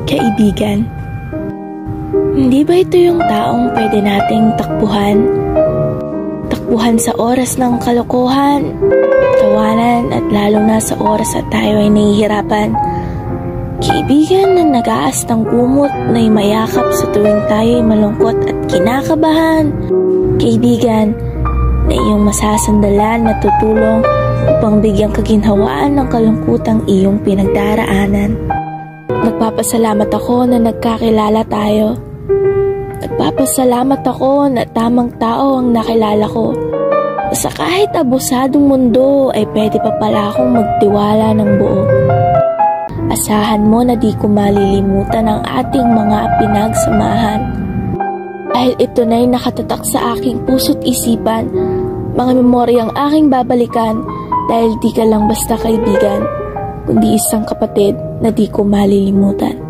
Kaibigan, hindi ba ito yung taong pwede nating takbuhan? Takbuhan sa oras ng kalokohan, tawanan at lalo na sa oras at tayo ay nahihirapan. Kaibigan na nag-aas ng kumot na mayakap sa tuwing tayo ay malungkot at kinakabahan. Kaibigan na iyong masasandalan na tutulong upang bigyang kaginhawaan ng kalungkutang iyong pinagdaraanan. Nagpapasalamat ako na nagkakilala tayo. Nagpapasalamat ako na tamang tao ang nakilala ko. Sa kahit abusadong mundo ay pwede pa pala akong magtiwala ng buo. Asahan mo na di ko malilimutan ang ating mga pinagsamahan. Dahil ito na'y nakatatak sa aking puso't isipan, mga memoryang aking babalikan dahil di ka lang basta kaibigan, kundi isang kapatid na di ko malilimutan.